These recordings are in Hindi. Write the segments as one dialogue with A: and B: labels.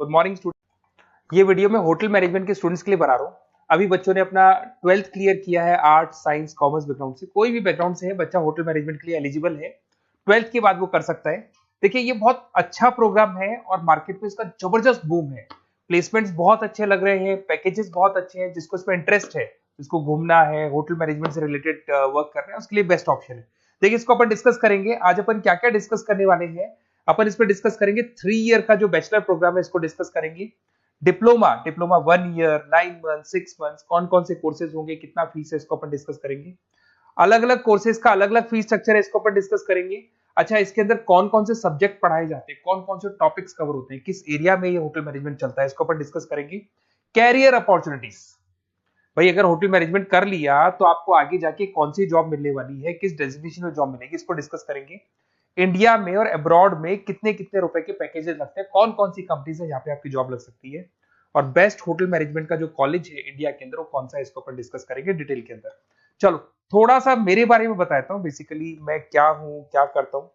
A: Good morning student. ये वीडियो मैं होटल मैनेजमेंट के स्टूडेंट्स के लिए बना रहा हूँ। अभी बच्चों ने अपना 12th क्लियर किया है आर्ट साइंस कॉमर्स बैकग्राउंड से, कोई भी बैकग्राउंड से है बच्चा होटल मैनेजमेंट के लिए एलिजिबल है। 12th के बाद वो कर सकता है। देखिए ये बहुत अच्छा प्रोग्राम है और मार्केट में इसका जबरदस्त बूम है। प्लेसमेंट्स बहुत अच्छे लग रहे हैं, पैकेजेस बहुत अच्छे हैं। जिसको इसमें इंटरेस्ट है, जिसको घूमना है, होटल मैनेजमेंट से रिलेटेड वर्क करना है, उसके लिए बेस्ट ऑप्शन है। देखिए इसको अपन डिस्कस करेंगे। आज अपन क्या क्या डिस्कस करने वाले हैं, अपन इस पर डिस्कस करेंगे 3 ईयर का जो बैचलर प्रोग्राम है इसको डिस्कस करेंगे। डिप्लोमा 1 ईयर 9 मंथ 6 मंथ कौन कौन से कोर्सेज होंगे, कितना फीस है, इसको अपन डिस्कस करेंगे। अलग अलग कोर्सेज का अलग अलग फीस स्ट्रक्चर है, इसको अपन डिस्कस करेंगे। अच्छा, इसके अंदर कौन कौन से सब्जेक्ट पढ़ाए जाते हैं, कौन कौन से टॉपिक्स कवर होते हैं, किस एरिया में ये होटल मैनेजमेंट चलता है, इसको अपन डिस्कस करेंगे। कैरियर अपॉर्चुनिटीज, भाई अगर होटल मैनेजमेंट कर लिया तो आपको आगे जाके कौन सी जॉब मिलने वाली है, किस डेजिग्नेशन में जॉब मिलेगी, इसको डिस्कस करेंगे। इंडिया में और अब्रॉड में कितने कितने रुपए के पैकेजेस लगते हैं, कौन कौन सी कंपनीज है जहां पे आपकी जॉब लग सकती है, और बेस्ट होटल मैनेजमेंट का जो कॉलेज है इंडिया के अंदर वो कौन सा है, इसको अपन डिस्कस करेंगे डिटेल के अंदर। चलो थोड़ा सा मेरे बारे में बताता हूँ। बेसिकली मैं क्या हूँ, क्या करता हूँ।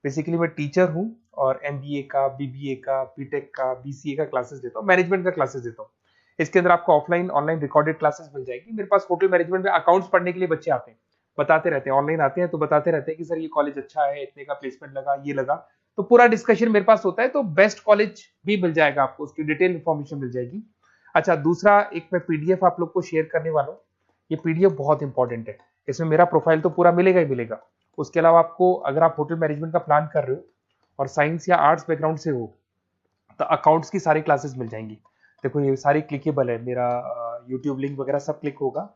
A: बेसिकली मैं टीचर हूँ और एमबीए का, बीबीए का, बीटेक का, बीसीए का क्लासेस देता हूँ, मैनेजमेंट का क्लासेस देता हूँ। इसके अंदर आपको ऑफलाइन ऑनलाइन रिकॉर्डेड क्लासेस मिल जाएगी। मेरे पास होटल मैनेजमेंट में अकाउंट्स पढ़ने के लिए बच्चे आते हैं, बताते रहते हैं, ऑनलाइन आते हैं तो बताते रहते हैं कि सर ये कॉलेज अच्छा है, इतने का प्लेसमेंट लगा, ये लगा। तो पूरा डिस्कशन मेरे पास होता है, तो बेस्ट कॉलेज भी मिल जाएगा आपको, उसकी डिटेल इंफॉर्मेशन मिल जाएगी। अच्छा, दूसरा एक मैं पीडीएफ आप लोग को शेयर करने वाला हूँ। ये पीडीएफ बहुत इंपॉर्टेंट है, इसमें मेरा प्रोफाइल तो पूरा मिलेगा ही मिलेगा। उसके अलावा आपको अगर आप होटल मैनेजमेंट का प्लान कर रहे हो और साइंस या आर्ट्स बैकग्राउंड से हो तो अकाउंट्स की सारी क्लासेस मिल जाएंगी। देखो ये सारी क्लिकेबल है, मेरा यूट्यूब लिंक वगैरह सब क्लिक होगा।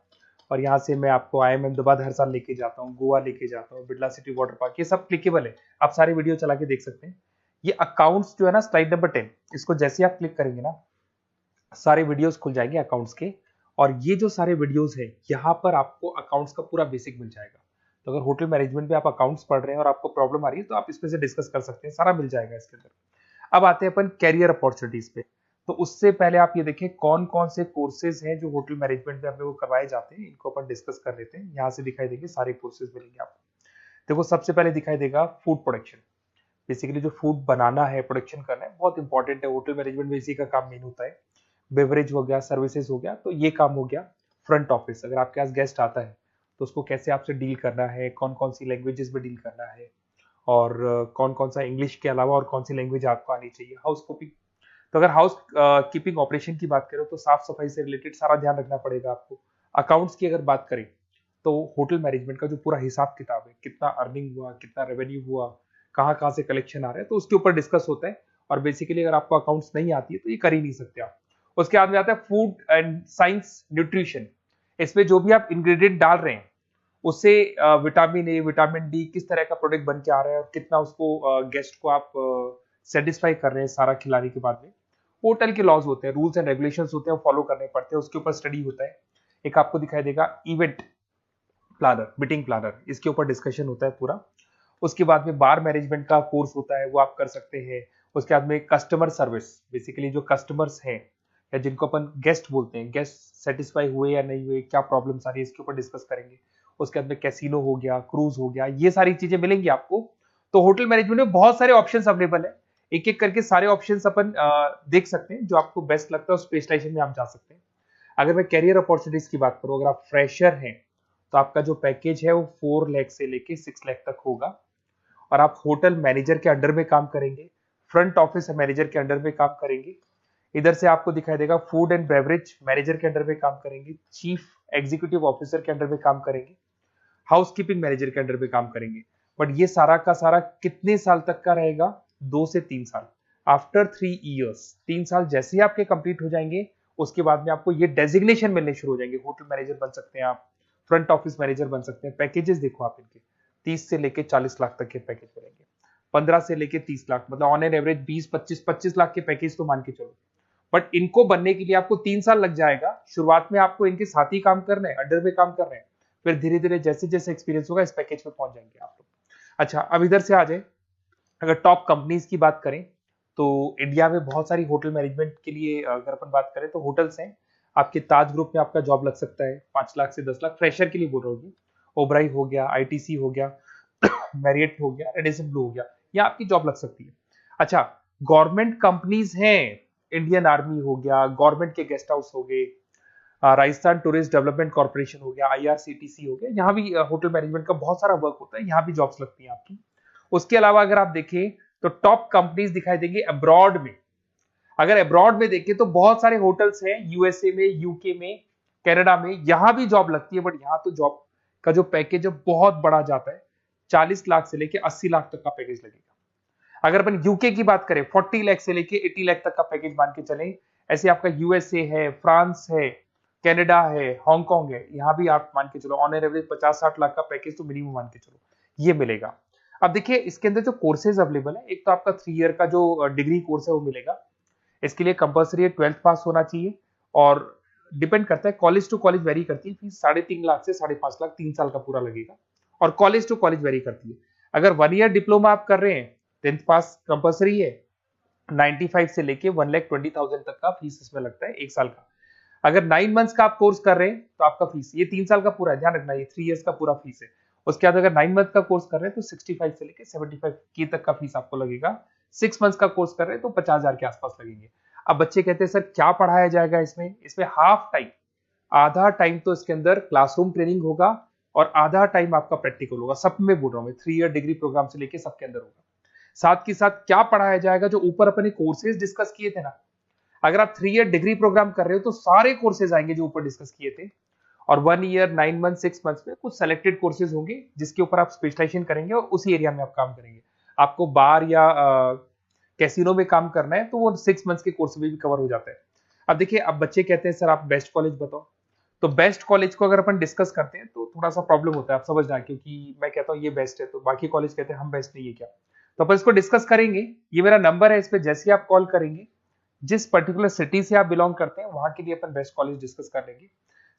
A: और यहाँ से मैं आपको IIM अहमदाबाद हर साल लेके जाता हूँ, गोवा लेके जाता हूँ, बिरला सिटी वाटर पार्क, ये सब क्लिकेबल है। आप सारी वीडियो चला के देख सकते हैं। ये अकाउंट्स जो है ना, स्लाइड नंबर 10, इसको जैसे आप क्लिक करेंगे ना सारे वीडियोस खुल जाएंगे अकाउंट्स के। और ये जो सारे वीडियोस है यहाँ पर आपको अकाउंट्स का पूरा बेसिक मिल जाएगा। तो अगर होटल मैनेजमेंट में आप अकाउंट्स पढ़ रहे हैं और आपको प्रॉब्लम आ रही है तो आप इसमें से डिस्कस कर सकते हैं, सारा मिल जाएगा इसके अंदर। अब आते हैं अपन कैरियर अपॉर्चुनिटीज पे। तो उससे पहले आप ये देखें कौन कौन से कोर्सेज हैं जो होटल मैनेजमेंट में अपने को करवाए जाते हैं, इनको अपन डिस्कस कर लेते हैं। यहाँ से दिखाई देंगे सारे कोर्सेज मिलेंगे आपको। देखो सबसे पहले दिखाई देगा फूड प्रोडक्शन। बेसिकली जो फूड बनाना है, प्रोडक्शन करना है, बहुत इंपॉर्टेंट है। होटल मैनेजमेंट में इसी का काम मेन होता है। बेवरेज हो गया, सर्विसेज हो गया, तो ये काम हो गया। फ्रंट ऑफिस, अगर आपके पास गेस्ट आता है तो उसको कैसे आपसे डील करना है, कौन कौन सी लैंग्वेजेस में डील करना है, और कौन कौन सा इंग्लिश के अलावा और कौन सी लैंग्वेज आपको आनी चाहिए। हाउस कीपिंग, तो अगर हाउस कीपिंग ऑपरेशन की बात करें तो साफ सफाई से रिलेटेड सारा ध्यान रखना पड़ेगा आपको। अकाउंट्स की अगर बात करें तो होटल मैनेजमेंट का जो पूरा हिसाब किताब है, कितना अर्निंग हुआ, कितना रेवेन्यू हुआ, कहाँ कहाँ से कलेक्शन आ रहा है, तो उसके ऊपर डिस्कस होता है। और बेसिकली अगर आपको अकाउंट्स नहीं आती है तो ये कर ही नहीं सकते आप। उसके बाद में आता है फूड एंड साइंस न्यूट्रिशन। इसमें जो भी आप इंग्रेडिएंट डाल रहे हैं उससे विटामिन ए, विटामिन डी, किस तरह का प्रोडक्ट बन के आ रहा है और कितना उसको गेस्ट को आप सेटिस्फाई कर रहे हैं सारा खिलाने के बाद में। होटल के लॉज होते हैं, रूल्स एंड रेगुलेशंस होते हैं, वो फॉलो करने पड़ते हैं, उसके ऊपर स्टडी होता है। एक आपको दिखाई देगा इवेंट प्लानर, मीटिंग प्लानर, इसके ऊपर डिस्कशन होता है पूरा। उसके बाद में बार मैनेजमेंट का कोर्स होता है, वो आप कर सकते हैं। उसके बाद में कस्टमर सर्विस, बेसिकली जो कस्टमर्स हैं या जिनको अपन गेस्ट बोलते हैं, गेस्ट सेटिस्फाई हुए या नहीं हुए, क्या प्रॉब्लम्स आ रही है, इसके ऊपर डिस्कस करेंगे। उसके बाद में कैसीनो हो गया, क्रूज हो गया, ये सारी चीजें मिलेंगी आपको। तो होटल मैनेजमेंट में बहुत सारे ऑप्शंस अवेलेबल है, एक एक करके सारे ऑप्शंस अपन देख सकते हैं। जो आपको बेस्ट लगता है उस स्पेशलाइजेशन में आप जा सकते हैं। अगर मैं कैरियर अपॉर्चुनिटीज की बात करूं, अगर आप फ्रेशर हैं तो आपका जो पैकेज है वो 4 लाख से लेके 6 लाख तक होगा। और आप होटल मैनेजर के अंडर में काम करेंगे, फ्रंट ऑफिस मैनेजर के अंडर में काम करेंगे। इधर से आपको दिखाई देगा फूड एंड बेवरेज मैनेजर के अंडर में काम करेंगे, चीफ एग्जीक्यूटिव ऑफिसर के अंडर में काम करेंगे, हाउसकीपिंग मैनेजर के अंडर में काम करेंगे। बट ये सारा का सारा कितने साल तक का रहेगा? 2 से 3 साल। आफ्टर 3 ईयर्स, 3 साल जैसे ही आपके कंप्लीट हो जाएंगे उसके बाद में आपको ये डेजिग्नेशन मिलने शुरू हो जाएंगे। होटल मैनेजर बन सकते हैं आप, फ्रंट ऑफिस मैनेजर बन सकते हैं। पैकेजेस देखो आप इनके, 30 से लेके 40 लाख तक के पैकेज मिलेंगे, 15 से लेके 30 लाख, मतलब ऑन एन एवरेज 20-25 लाख के पैकेज तो मान के चलो। बट इनको बनने के लिए आपको 3 साल लग जाएगा। शुरुआत में आपको इनके साथ ही काम करना है, अंडर में काम कर रहे हैं, फिर धीरे धीरे जैसे जैसे एक्सपीरियंस होगा इस पैकेज में पहुंच जाएंगे आप लोग। अच्छा, अब इधर से आ जाए, अगर टॉप कंपनीज की बात करें तो इंडिया में बहुत सारी होटल मैनेजमेंट के लिए अगर अपन बात करें तो होटल्स हैं। आपके ताज ग्रुप में आपका जॉब लग सकता है 5 लाख से 10 लाख, फ्रेशर के लिए बोल रहा हूँ। ओबराई हो गया, आईटीसी हो गया, मैरियट हो गया, रेडिसन ब्लू हो गया, यहाँ आपकी जॉब लग सकती है। अच्छा, गवर्नमेंट कंपनीज हैं इंडियन आर्मी हो गया, गवर्नमेंट के गेस्ट हाउस हो गए, राजस्थान टूरिस्ट डेवलपमेंट कॉर्पोरेशन हो गया, आईआरसीटीसी हो गया, यहाँ भी होटल मैनेजमेंट का बहुत सारा वर्क होता है, यहाँ भी जॉब्स लगती हैं आपकी। उसके अलावा अगर आप देखें तो टॉप कंपनीज दिखाई देंगी अब्रॉड में। अगर अब्रॉड में देखें तो बहुत सारे होटल्स हैं यूएसए में, यूके में, कनाडा में, यहां भी जॉब लगती है, बट यहां तो जॉब का जो पैकेज है बहुत बड़ा जाता है, 40 लाख से लेके 80 लाख तक का पैकेज लगेगा। अगर अपन यूके की बात करें 40 लाख से लेके 80 लाख तक का पैकेज मान के चलें। ऐसे आपका यूएसए है, फ्रांस है, कनाडा है, हांगकांग है, यहाँ भी आप मान के चलो ऑन एन एवरेज 50-60 लाख का पैकेज तो मिनिमम मान के चलो ये मिलेगा। अब देखिए इसके अंदर जो कोर्सेज अवेलेबल है, एक तो आपका 3 ईयर का जो डिग्री कोर्स है वो मिलेगा। इसके लिए कंपलसरी 12th पास होना चाहिए, और डिपेंड करता है कॉलेज टू कॉलेज वेरी करती है फीस, 3.5 लाख से 5.5 लाख 3 साल का पूरा लगेगा, और कॉलेज टू कॉलेज वेरी करती है। अगर 1 ईयर डिप्लोमा आप कर रहे हैं, 10th पास कंपलसरी है, 95 से लेके 1,20,000 तक का फीस इसमें लगता है एक साल का। अगर 9 मंथ्स का आप कोर्स कर रहे हैं तो आपका फीस, ये 3 साल का पूरा है, ध्यान रखना, ये 3 इयर्स का पूरा फीस है। उसके बाद अगर 9 मंथ का कोर्स कर रहे हैं तो 65 से लेके 75 के तक का फीस आपको लगेगा। 6 मंथ्स का कोर्स कर रहे हैं तो 50,000 के आसपास लगेंगे। अब बच्चे कहते हैं सर क्या पढ़ाया जाएगा इसमें? इसमें हाफ टाइम, आधा टाइम तो इसके अंदर क्लासरूम ट्रेनिंग होगा और आधा टाइम आपका प्रैक्टिकल होगा। सब में बोल रहा हूँ मैं, 3 ईयर डिग्री प्रोग्राम से लेके सबके अंदर होगा। साथ के साथ क्या पढ़ाया जाएगा, जो ऊपर अपने कोर्सेज डिस्कस किए थे ना, अगर आप 3 ईयर डिग्री प्रोग्राम कर रहे हो तो सारे कोर्सेज आएंगे जो ऊपर डिस्कस किए थे, और 1 ईयर, 9 मंथ, 6 मंथ्स में कुछ सेलेक्टेड कोर्सेज होंगे जिसके ऊपर आप स्पेशलाइजेशन करेंगे और उसी एरिया में आप काम करेंगे। आपको बार या कैसीनो में काम करना है तो वो 6 मंथ्स के कोर्स में भी कवर हो जाता है। अब देखिए, अब बच्चे कहते हैं सर आप बेस्ट कॉलेज बताओ, तो बेस्ट कॉलेज को अगर अपन डिस्कस करते हैं तो थोड़ा सा प्रॉब्लम होता है, आप समझना, क्योंकि मैं कहता हूँ ये बेस्ट है तो बाकी कॉलेज कहते हैं हम बेस्ट नहीं है क्या। तो अपन इसको डिस्कस करेंगे। ये मेरा नंबर है, इस पे जैसे ही आप कॉल करेंगे, जिस पर्टिकुलर सिटी से आप बिलोंग करते हैं वहां के लिए अपन बेस्ट कॉलेज डिस्कस कर लेंगे।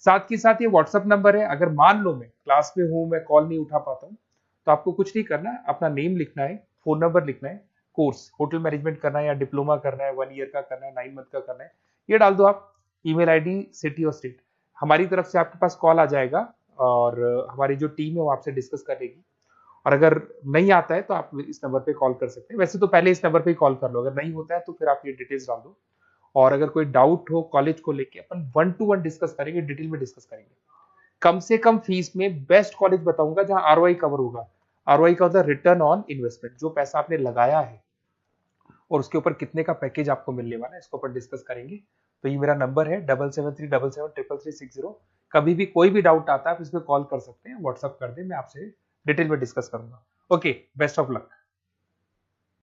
A: साथ के साथ ये व्हाट्सअप नंबर है, अगर मान लो मैं क्लास में हूं, मैं कॉल नहीं उठा पाता हूँ, तो आपको कुछ नहीं करना है, अपना नेम लिखना है, फोन नंबर लिखना है, कोर्स होटल मैनेजमेंट करना है या डिप्लोमा करना है, 1 ईयर का करना है, 9 मंथ का करना है, ये डाल दो आप, ईमेल आईडी, सिटी और स्टेट, हमारी तरफ से आपके पास कॉल आ जाएगा और हमारी जो टीम है वो आपसे डिस्कस कर लेगी। और अगर नहीं आता है तो आप इस नंबर पे कॉल कर सकते हैं, वैसे तो पहले इस नंबर पे कॉल कर लो, अगर नहीं होता है तो फिर आप ये डिटेल्स डाल दो। और अगर कोई डाउट हो कॉलेज को लेके, अपन 1 to 1 डिस्कस करेंगे, डिटेल में डिस्कस करेंगे। कम से कम फीस में बेस्ट कॉलेज बताऊंगा जहां आरओआई कवर होगा। आरओआई का होता है रिटर्न ऑन इन्वेस्टमेंट, जो पैसा आपने लगाया है और उसके ऊपर कितने का पैकेज आपको मिलने वाला है, इसको अपन डिस्कस करेंगे। तो ये मेरा नंबर है 7737733360। कभी भी कोई भी डाउट आता है आप इस पर कॉल कर सकते हैं, व्हाट्सअप कर दे, मैं आपसे डिटेल में डिस्कस करूंगा। Okay, best of luck.